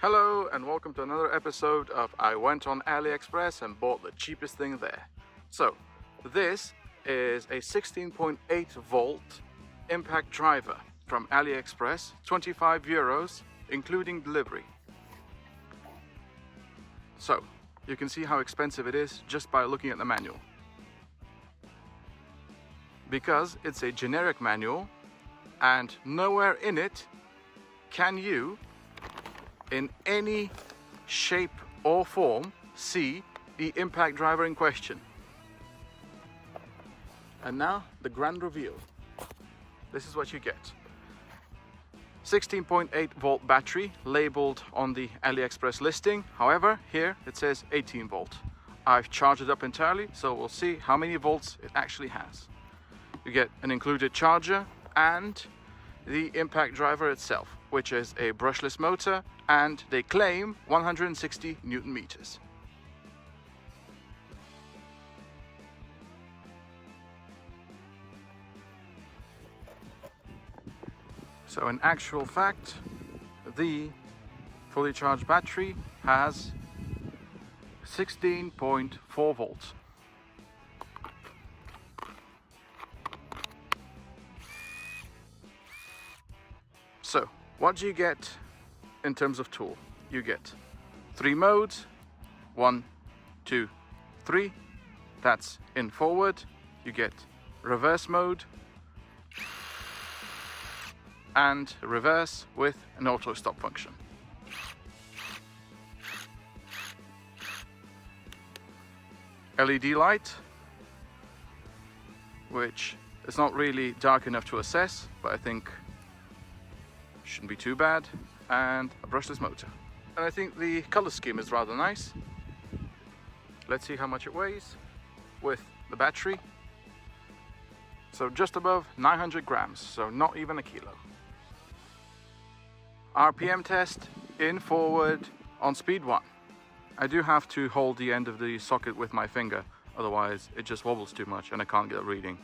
Hello and welcome to another episode of I went on Aliexpress and bought the cheapest thing there. So this is a 16.8 volt impact driver from Aliexpress, 25 euros including delivery. So you can see how expensive it is just by looking at the manual. Because it's a generic manual and nowhere in it can you in any shape or form see the impact driver in question. And now the grand reveal. This is what you get. 16.8 volt battery labeled on the AliExpress listing. However, here it says 18 volt. I've charged it up entirely, so we'll see how many volts it actually has. You get an included charger and the impact driver itself, which is a brushless motor, and they claim 160 Newton meters. So in actual fact, the fully charged battery has 16.4 volts. So what do you get in terms of tool? You get 3 modes, 1, 2, 3. That's in forward. You get reverse mode and reverse with an auto stop function. LED light, which is not really dark enough to assess, but I think shouldn't be too bad, and a brushless motor. And I think the color scheme is rather nice. Let's see how much it weighs with the battery. So just above 900 grams, so not even a kilo. RPM test in forward on speed 1. I do have to hold the end of the socket with my finger, otherwise it just wobbles too much and I can't get a reading.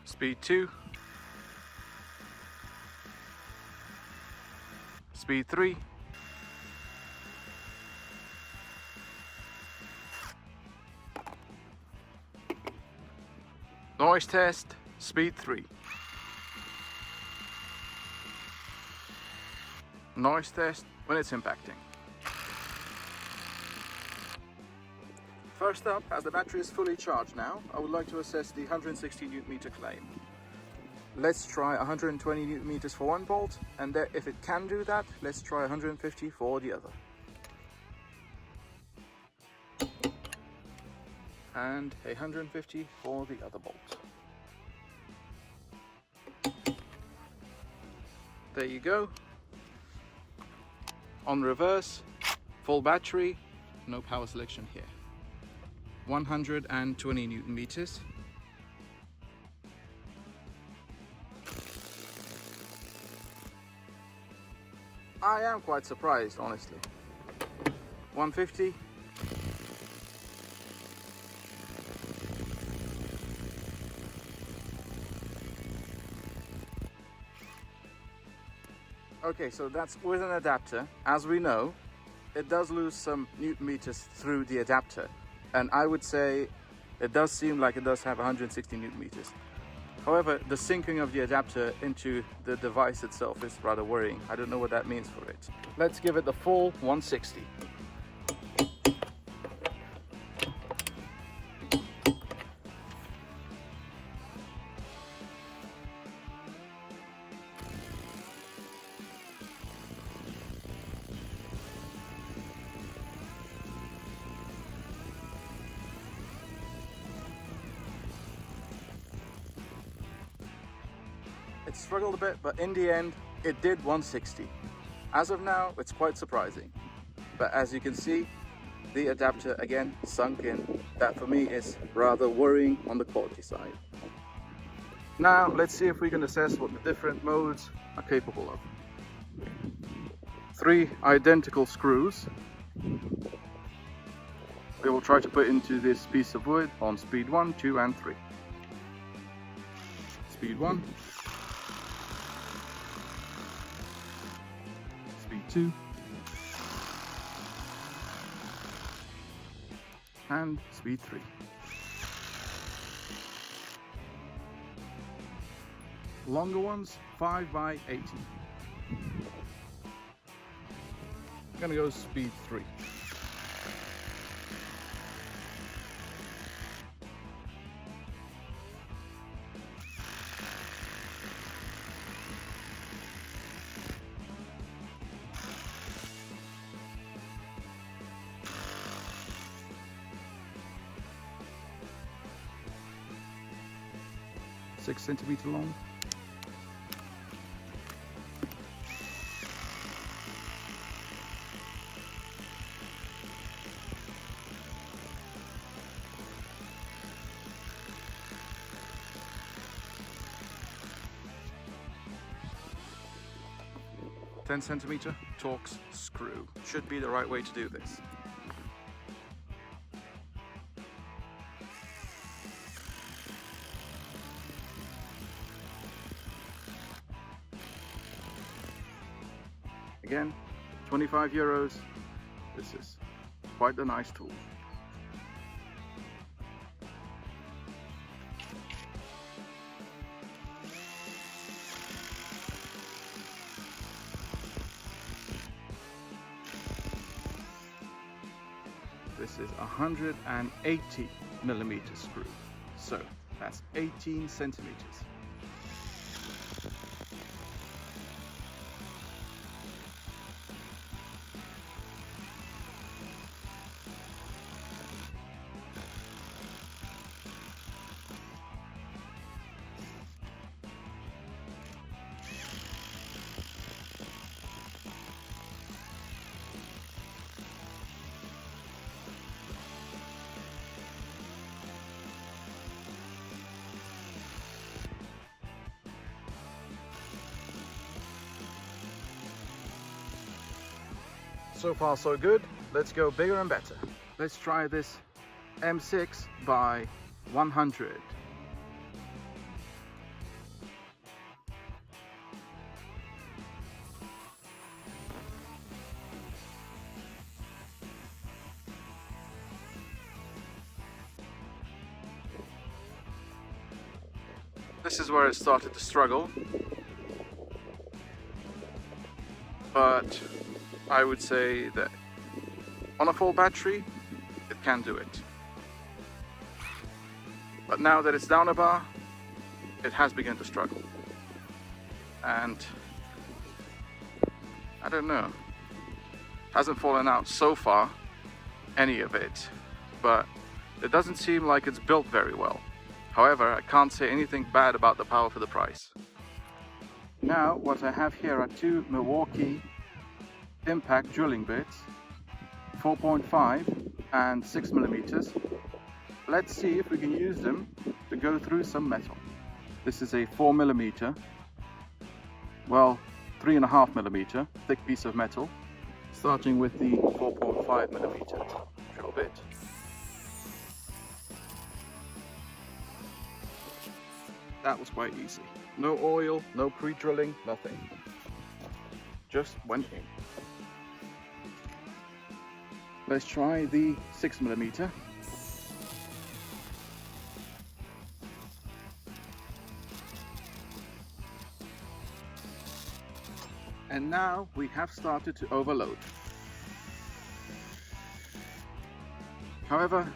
Speed 2. Speed 3. Noise test, speed 3. Noise test when it's impacting. First up, as the battery is fully charged now, I would like to assess the 160 Newton meter claim. Let's try 120 Newton meters for one bolt, and if it can do that, let's try 150 for the other. And 150 for the other bolt. There you go. On reverse, full battery, no power selection here. 120 Newton meters. I am quite surprised, honestly. 150. Okay, so that's with an adapter. As we know, it does lose some Newton meters through the adapter. And I would say it does seem like it does have 160 Newton meters. However, the syncing of the adapter into the device itself is rather worrying. I don't know what that means for it. Let's give it the full 160. It struggled a bit, but in the end, it did 160. As of now, it's quite surprising. But as you can see, the adapter again sunk in. That for me is rather worrying on the quality side. Now, let's see if we can assess what the different modes are capable of. 3 identical screws we will try to put into this piece of wood on speed 1, 2 and 3. Speed 1, speed 2, and speed 3. Longer ones, 5 by 80. I'm gonna go speed 3. Six centimeter long. Ten centimeter Torx screw should be the right way to do this. Again, 25 euros. This is quite a nice tool. This is 180 millimeter screw, so that's 18 centimeters. So far so good. Let's go bigger and better. Let's try this M6 by 100. This is where it started to struggle, but I would say that on a full battery, it can do it. But now that it's down a bar, it has begun to struggle. And I don't know, hasn't fallen out so far, any of it, but it doesn't seem like it's built very well. However, I can't say anything bad about the power for the price. Now, what I have here are two Milwaukee impact drilling bits, 4.5 and 6 millimeters. Let's see if we can use them to go through some metal. This is a 4 millimeter, well, 3.5 millimeter thick piece of metal, starting with the 4.5 millimeter drill bit. That was quite easy. No oil, no pre-drilling, nothing. Just went in. Let's try the 6 millimeter. And now we have started to overload. However,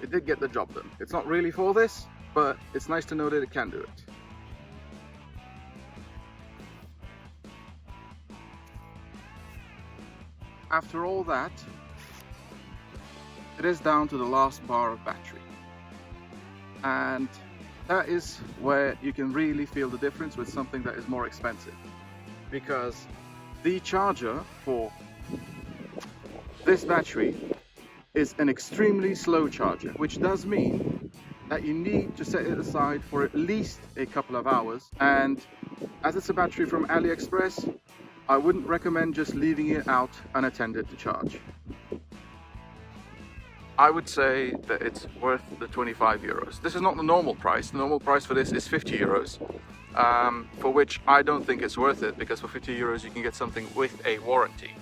it did get the job done. It's not really for this, but it's nice to know that it can do it. After all that, it is down to the last bar of battery. And that is where you can really feel the difference with something that is more expensive. Because the charger for this battery is an extremely slow charger, which does mean that you need to set it aside for at least a couple of hours. And as it's a battery from Aliexpress, I wouldn't recommend just leaving it out unattended to charge. I would say that it's worth the 25 euros. This is not the normal price. The normal price for this is 50 euros, for which I don't think it's worth it, because for 50 euros you can get something with a warranty.